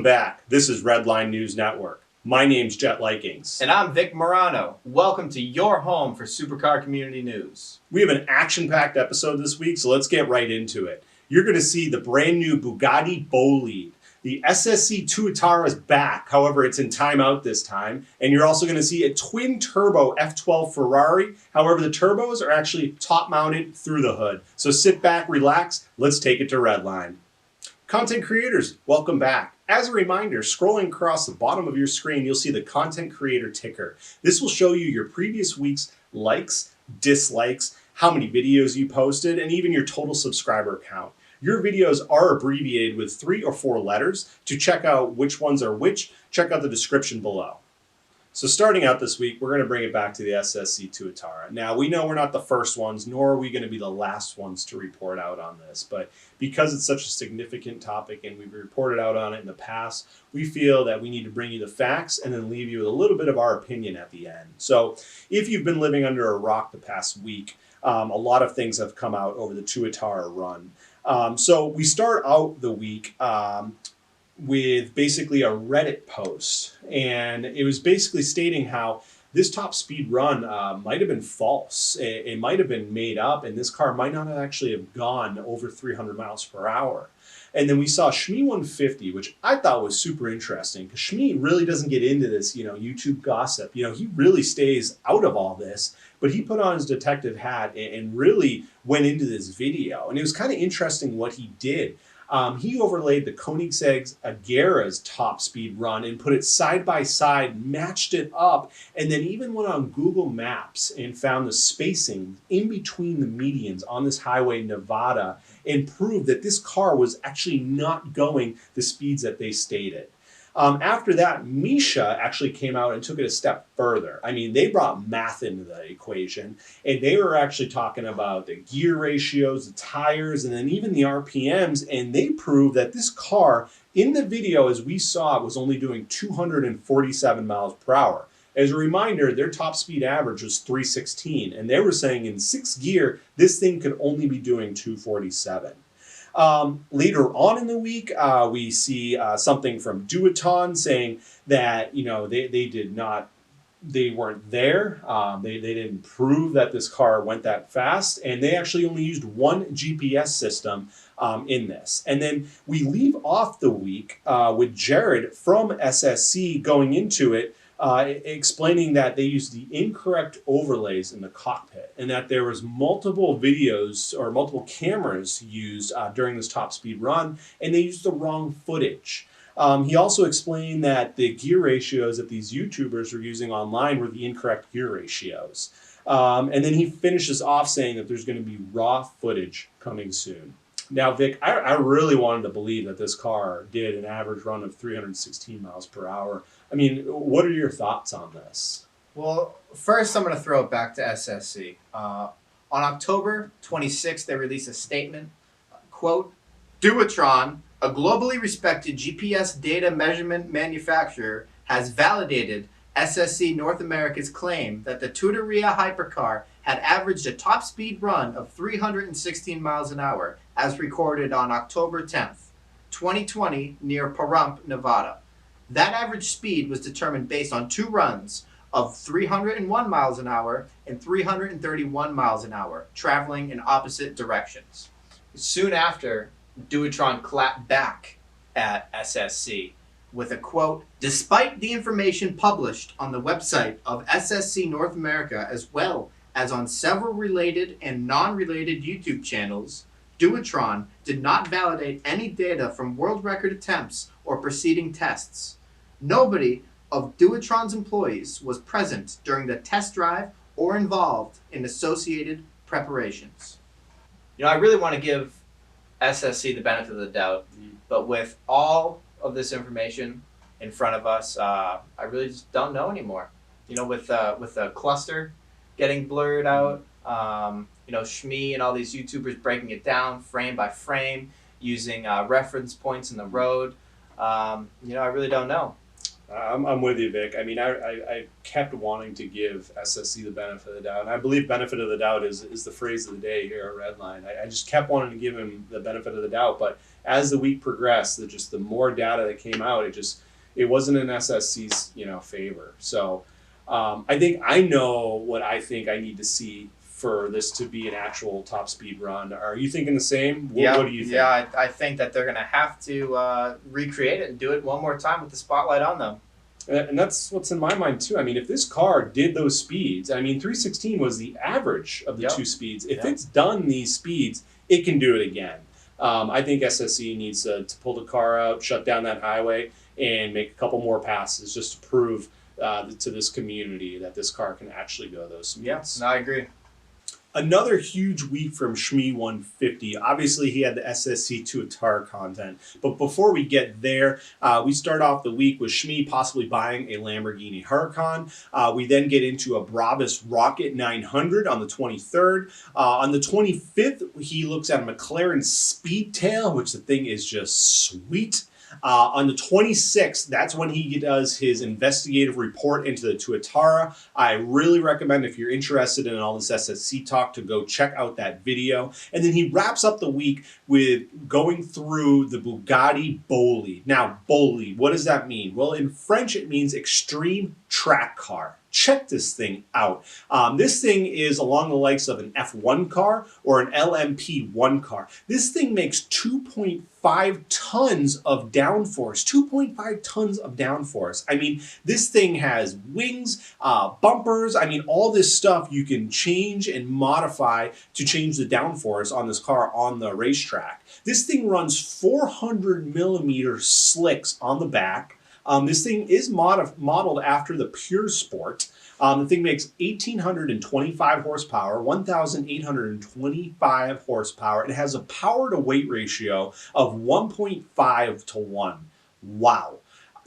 back. This is Redline News Network. My name's Jet Likings. And I'm Vic Morano. Welcome to your home for supercar community news. We have an action-packed episode this week, so let's get right into it. You're going to see the brand new Bugatti Bolide. The SSC Tuatara is back, however, it's in timeout this time. And you're also going to see a twin-turbo F12 Ferrari. However, the turbos are actually top-mounted through the hood. So sit back, relax, let's take it to Redline. Content creators, welcome back. As a reminder, scrolling across the bottom of your screen, you'll see the content creator ticker. This will show you your previous week's likes, dislikes, how many videos you posted, and even your total subscriber count. Your videos are abbreviated with 3 or 4 letters. To check out which ones are which, check out the description below. So starting out this week, we're going to bring it back to the SSC Tuatara. Now, we know we're not the first ones, nor are we going to be the last ones to report out on this. But because it's such a significant topic and we've reported out on it in the past, we feel that we need to bring you the facts and then leave you with a little bit of our opinion at the end. So if you've been living under a rock the past week, a lot of things have come out over the Tuatara run. So we start out the week with basically a Reddit post, and it was basically stating how this top speed run might have been false. It might have been made up, and this car might not actually have gone over 300 miles per hour. And then we saw Shmee 150, which I thought was super interesting because Shmee really doesn't get into this, YouTube gossip. He really stays out of all this, but he put on his detective hat and really went into this video. And it was kind of interesting what he did. He overlaid the Koenigsegg Agera's top speed run and put it side by side, matched it up, and then even went on Google Maps and found the spacing in between the medians on this highway in Nevada and proved that this car was actually not going the speeds that they stated. After that, Misha actually came out and took it a step further. I mean, they brought math into the equation, and they were actually talking about the gear ratios, the tires, and then even the RPMs, and they proved that this car, in the video as we saw it, was only doing 247 miles per hour. As a reminder, their top speed average was 316, and they were saying in 6th gear, this thing could only be doing 247. Later on in the week, we see something from Duaton saying that, they weren't there. They didn't prove that this car went that fast, and they actually only used one GPS system in this. And then we leave off the week with Jared from SSC going into it, explaining that they used the incorrect overlays in the cockpit and that there was multiple videos or multiple cameras used during this top speed run, and they used the wrong footage. He also explained that the gear ratios that these YouTubers were using online were the incorrect gear ratios. And then he finishes off saying that there's going to be raw footage coming soon. Now, Vic, I really wanted to believe that this car did an average run of 316 miles per hour. I mean, what are your thoughts on this? Well, first I'm going to throw it back to SSC. On October 26th, they released a statement, quote, Duatron, a globally respected GPS data measurement manufacturer, has validated SSC North America's claim that the Tuatara hypercar had averaged a top speed run of 316 miles an hour as recorded on October 10th, 2020 near Pahrump, Nevada. That average speed was determined based on 2 runs of 301 miles an hour and 331 miles an hour, traveling in opposite directions. Soon after, Duatron clapped back at SSC with a quote, despite the information published on the website of SSC North America as well as on several related and non-related YouTube channels, Duatron did not validate any data from world record attempts or preceding tests. Nobody of Duatron's employees was present during the test drive or involved in associated preparations. I really want to give SSC the benefit of the doubt, but with all of this information in front of us, I really just don't know anymore. With the cluster getting blurred out, Shmee and all these YouTubers breaking it down frame by frame, using reference points in the road. I really don't know. I'm with you, Vic. I mean, I kept wanting to give SSC the benefit of the doubt. And I believe benefit of the doubt is the phrase of the day here at Redline. I just kept wanting to give him the benefit of the doubt. But as the week progressed, the more data that came out, it wasn't in SSC's favor. So I think I know what I think I need to see for this to be an actual top speed run. Are you thinking the same? What do you think? Yeah, I think that they're going to have to recreate it and do it one more time with the spotlight on them. And that's what's in my mind too. I mean, if this car did those speeds, I mean, 316 was the average of the two speeds. If it's done these speeds, it can do it again. I think SSC needs to pull the car out, shut down that highway, and make a couple more passes just to prove to this community that this car can actually go those speeds. Yes, no, I agree. Another huge week from Shmee 150. Obviously, he had the SSC Tuatara content. But before we get there, we start off the week with Shmee possibly buying a Lamborghini Huracan. We then get into a Brabus Rocket 900 on the 23rd. On the 25th, he looks at a McLaren Speedtail, which the thing is just sweet. On the 26th, that's when he does his investigative report into the Tuatara. I really recommend, if you're interested in all this SSC talk, to go check out that video. And then he wraps up the week with going through the Bugatti Bolide. Now, Bolide, what does that mean? Well, in French, it means extreme track car. Check this thing out. This thing is along the likes of an F1 car or an LMP1 car. This thing makes 2.5 tons of downforce. 2.5 tons of downforce. I mean, this thing has wings, bumpers. I mean, all this stuff you can change and modify to change the downforce on this car on the racetrack. This thing runs 400 millimeter slicks on the back. This thing is modeled after the Pure Sport. The thing makes 1,825 horsepower, 1,825 horsepower. It has a power to weight ratio of 1.5 to 1. Wow.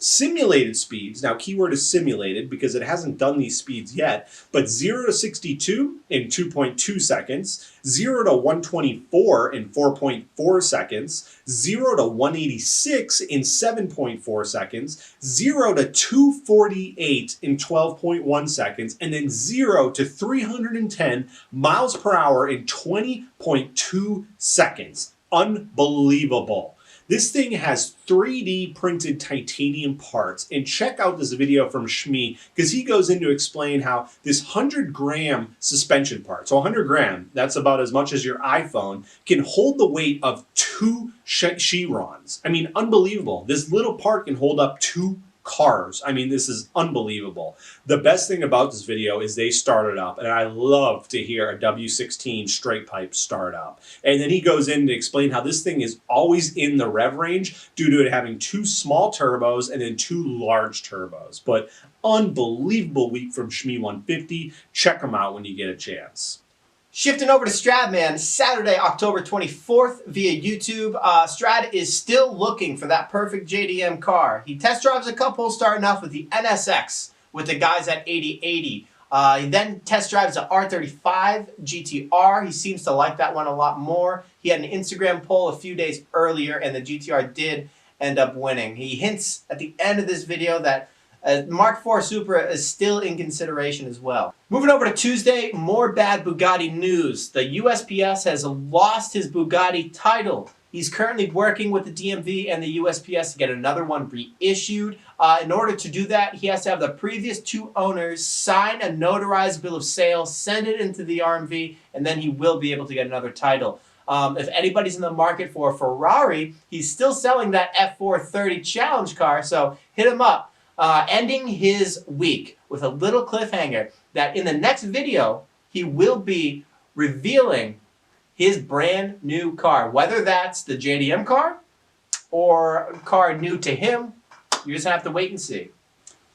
Simulated speeds, now keyword is simulated because it hasn't done these speeds yet, but 0 to 62 in 2.2 seconds, 0 to 124 in 4.4 seconds, 0 to 186 in 7.4 seconds, 0 to 248 in 12.1 seconds, and then 0 to 310 miles per hour in 20.2 seconds. Unbelievable. This thing has 3D printed titanium parts, and check out this video from Shmee because he goes in to explain how this 100-gram suspension part, so 100 gram, that's about as much as your iPhone, can hold the weight of 2 Chirons. I mean, unbelievable. This little part can hold up 2 cars. I mean, this is unbelievable. The best thing about this video is they started up, and I love to hear a W16 straight pipe start up. And then he goes in to explain how this thing is always in the rev range due to it having 2 small turbos and then 2 large turbos. But unbelievable week from Shmee 150. Check them out when you get a chance. Shifting over to Stradman, Saturday, October 24th via YouTube. Strad is still looking for that perfect JDM car. He test drives a couple, starting off with the NSX with the guys at 8080. He then test drives the R35 GTR. He seems to like that one a lot more. He had an Instagram poll a few days earlier, and the GTR did end up winning. He hints at the end of this video that Mark IV Supra is still in consideration as well. Moving over to Tuesday, more bad Bugatti news. The USPS has lost his Bugatti title. He's currently working with the DMV and the USPS to get another one reissued. In order to do that, he has to have the previous 2 owners sign a notarized bill of sale, send it into the RMV, and then he will be able to get another title. If anybody's in the market for a Ferrari, he's still selling that F430 Challenge car, so hit him up. Ending his week with a little cliffhanger that in the next video, he will be revealing his brand new car. Whether that's the JDM car or a car new to him, you're just going to have to wait and see.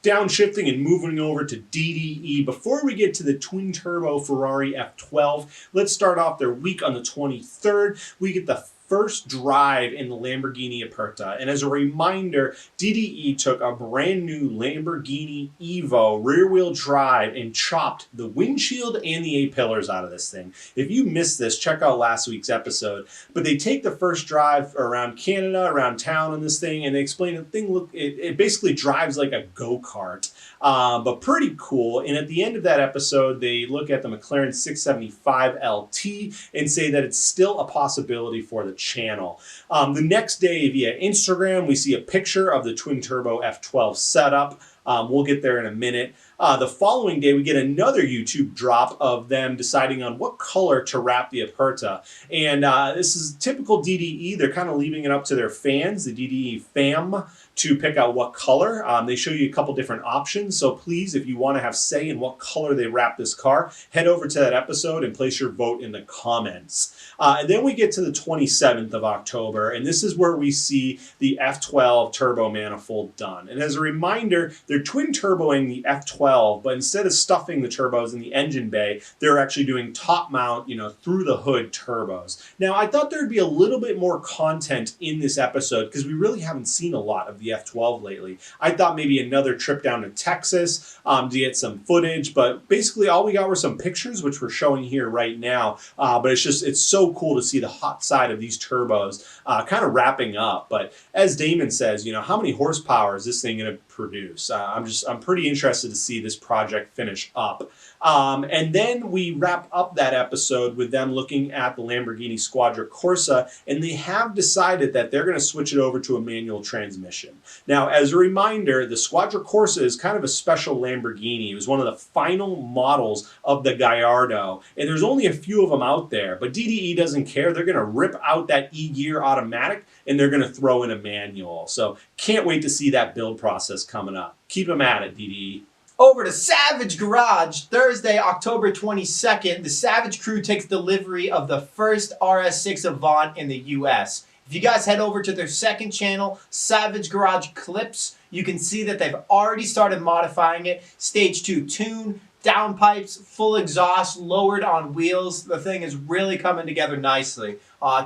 Downshifting and moving over to DDE. Before we get to the twin-turbo Ferrari F12, let's start off their week on the 23rd. We get the first drive in the Lamborghini Aperta. And as a reminder, DDE took a brand new Lamborghini Evo rear-wheel drive and chopped the windshield and the A-pillars out of this thing. If you missed this, check out last week's episode. But they take the first drive around Canada, around town on this thing, and they explain the thing, it basically drives like a go-kart. But pretty cool. And at the end of that episode, they look at the McLaren 675 LT and say that it's still a possibility for the channel. The next day via Instagram, we see a picture of the twin turbo F12 setup. We'll get there in a minute. The following day, we get another YouTube drop of them deciding on what color to wrap the Aperta. And this is typical DDE. They're kind of leaving it up to their fans, the DDE fam, to pick out what color. They show you a couple different options. So please, if you want to have say in what color they wrap this car, head over to that episode and place your vote in the comments. And then we get to the 27th of October, and this is where we see the F12 turbo manifold done. And as a reminder, they're twin turboing the F12, but instead of stuffing the turbos in the engine bay, they're actually doing top mount, through the hood turbos. Now, I thought there'd be a little bit more content in this episode because we really haven't seen a lot of the F12 lately. I thought maybe another trip down to Texas to get some footage, but basically all we got were some pictures, which we're showing here right now. But it's so cool to see the hot side of these turbos kind of wrapping up. But as Damon says, how many horsepower is this thing going to produce? I'm pretty interested to see this project finish up. And then we wrap up that episode with them looking at the Lamborghini Squadra Corsa, and they have decided that they're going to switch it over to a manual transmission. Now, as a reminder, the Squadra Corsa is kind of a special Lamborghini. It was one of the final models of the Gallardo, and there's only a few of them out there, but DDE doesn't care. They're going to rip out that E-gear automatic, and they're going to throw in a manual. So can't wait to see that build process coming up. Keep them at it, DDE. Over to Savage Garage, Thursday, October 22nd, the Savage crew takes delivery of the first RS6 Avant in the US. If you guys head over to their second channel, Savage Garage Clips, you can see that they've already started modifying it. Stage 2 tune, downpipes, full exhaust, lowered on wheels. The thing is really coming together nicely.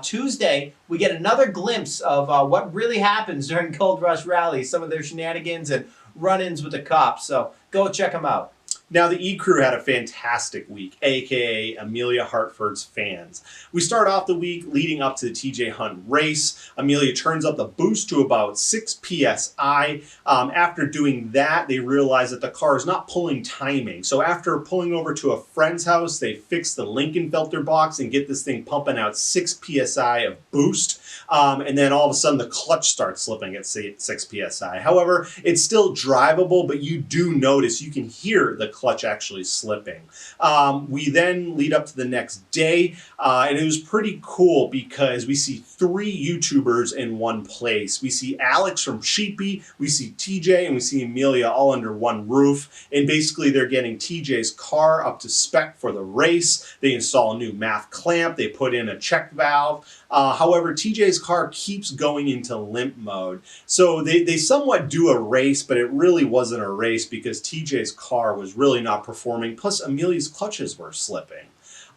Tuesday, we get another glimpse of what really happens during Gold Rush Rally, some of their shenanigans and run-ins with the cops. So go check them out. Now, the E-Crew had a fantastic week, aka Emelia Hartford's fans. We start off the week leading up to the TJ Hunt race. Emelia turns up the boost to about 6 psi. After doing that, they realize that the car is not pulling timing. So after pulling over to a friend's house, they fix the Lincoln filter box and get this thing pumping out 6 psi of boost. And then all of a sudden, the clutch starts slipping at 6 psi. However, it's still drivable, but you do notice, you can hear the clutch actually slipping. We then lead up to the next day, and it was pretty cool because we see 3 YouTubers in one place. We see Alex from Sheepy, we see TJ, and we see Emelia all under one roof. And basically, they're getting TJ's car up to spec for the race. They install a new MAF clamp. They put in a check valve. However, TJ's car keeps going into limp mode. So they somewhat do a race, but it really wasn't a race because TJ's car was really not performing. Plus, Emelia's clutches were slipping.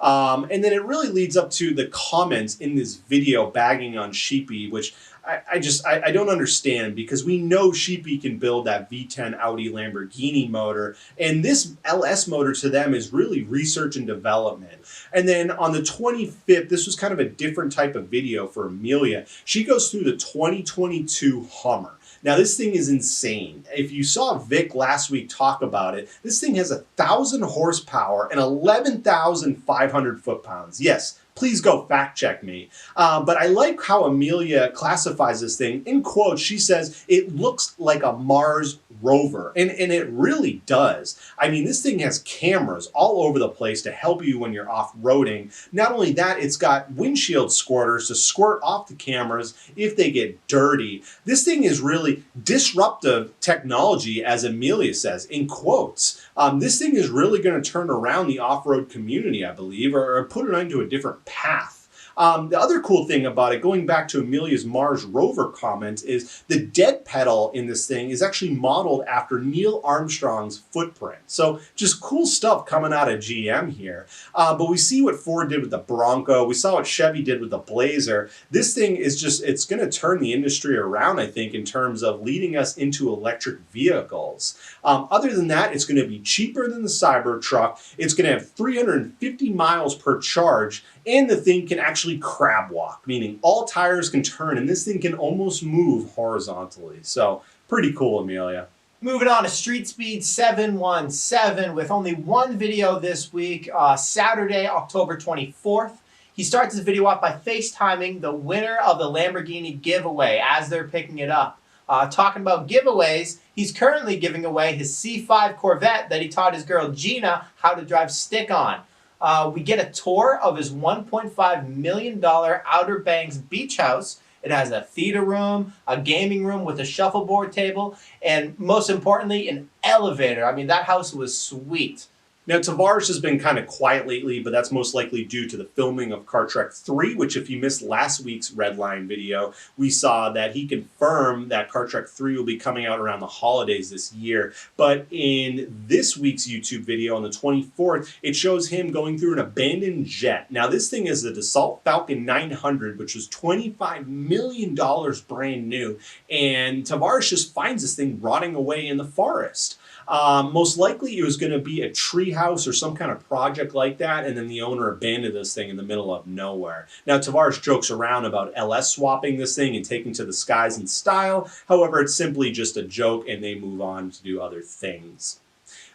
And then it really leads up to the comments in this video bagging on Sheepy, which I don't understand because we know Sheepy can build that V10 Audi Lamborghini motor, and this LS motor to them is really research and development. And then on the 25th, this was kind of a different type of video for Emelia. She goes through the 2022 Hummer. Now, this thing is insane. If you saw Vic last week talk about it, this thing has 1,000 horsepower and 11,500 foot-pounds. Yes, please go fact check me. But I like how Emelia classifies this thing. In quotes, she says, it looks like a Mars rover. And it really does. I mean, this thing has cameras all over the place to help you when you're off-roading. Not only that, it's got windshield squirters to squirt off the cameras if they get dirty. This thing is really disruptive technology, as Emelia says, in quotes. This thing is really going to turn around the off-road community, I believe, or put it onto a different path. The other cool thing about it, going back to Emelia's Mars rover comment, is the dead pedal in this thing is actually modeled after Neil Armstrong's footprint. So just cool stuff coming out of GM here. But we see what Ford did with the Bronco. We saw what Chevy did with the Blazer. This thing is just, it's going to turn the industry around, I think, in terms of leading us into electric vehicles. Other than that, it's going to be cheaper than the Cybertruck. It's going to have 350 miles per charge, and the thing can actually crab walk, meaning all tires can turn, and this thing can almost move horizontally. So pretty cool, Emelia. Moving on to Street Speed 717 with only one video this week, Saturday, October 24th. He starts his video off by FaceTiming the winner of the Lamborghini giveaway as they're picking it up. Talking about giveaways, he's currently giving away his C5 Corvette that he taught his girl Gina how to drive stick on. We get a tour of his $1.5 million Outer Banks beach house. It has a theater room, a gaming room with a shuffleboard table, and most importantly, an elevator. I mean, that house was sweet. Now, Tavares has been kind of quiet lately, but that's most likely due to the filming of Car Trek 3, which if you missed last week's Redline video, we saw that he confirmed that Car Trek 3 will be coming out around the holidays this year. But in this week's YouTube video on the 24th, it shows him going through an abandoned jet. Now, this thing is the Dassault Falcon 900, which was $25 million brand new, and Tavares just finds this thing rotting away in the forest. Most likely it was going to be a tree house or some kind of project like that, and then the owner abandoned this thing in the middle of nowhere. Now, Tavares jokes around about LS swapping this thing and taking to the skies in style. However, it's simply just a joke, and they move on to do other things.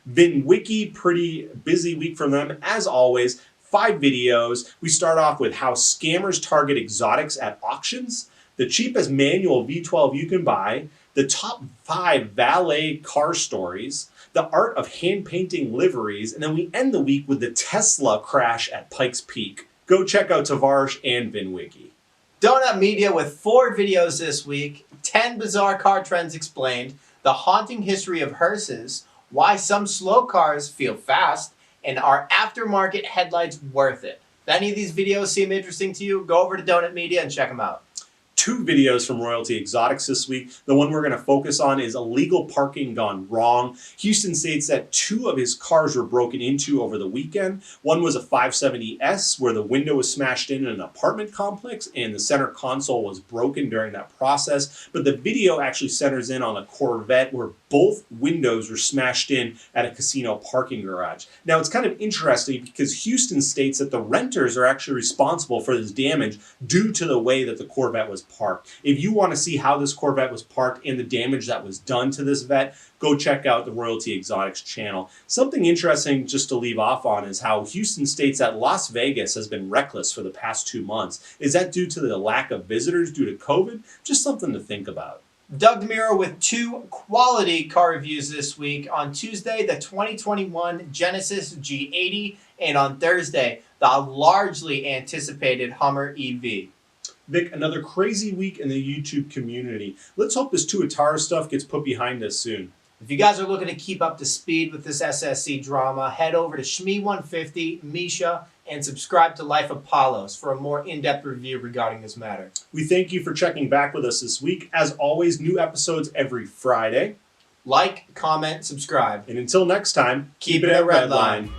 Vinwiki, pretty busy week for them, as always. 5 videos. We start off with how scammers target exotics at auctions, the cheapest manual V12 you can buy, the top 5 valet car stories, the art of hand painting liveries, and then we end the week with the Tesla crash at Pikes Peak. Go check out Tavarish and Vinwiki. Donut Media with 4 videos this week, 10 bizarre car trends explained, the haunting history of hearses, why some slow cars feel fast, and are aftermarket headlights worth it? If any of these videos seem interesting to you, go over to Donut Media and check them out. 2 videos from Royalty Exotics this week. The one we're going to focus on is illegal parking gone wrong. Houston states that 2 of his cars were broken into over the weekend. One was a 570S where the window was smashed in an apartment complex and the center console was broken during that process. But the video actually centers in on a Corvette where both windows were smashed in at a casino parking garage. Now, it's kind of interesting because Houston states that the renters are actually responsible for this damage due to the way that the Corvette was parked. If you want to see how this Corvette was parked and the damage that was done to this vet, go check out the Royalty Exotics channel. Something interesting just to leave off on is how Houston states that Las Vegas has been reckless for the past 2 months. Is that due to the lack of visitors due to COVID? Just something to think about. Doug Demuro with 2 quality car reviews this week. On Tuesday, the 2021 Genesis G80, and on Thursday, the largely anticipated Hummer EV. Vic, another crazy week in the YouTube community. Let's hope this Tuatara stuff gets put behind us soon. If you guys are looking to keep up to speed with this SSC drama, head over to Shmee150, Misha, and subscribe to Life of Palos for a more in-depth review regarding this matter. We thank you for checking back with us this week. As always, new episodes every Friday. Like, comment, subscribe. And until next time, Keep it at Redline.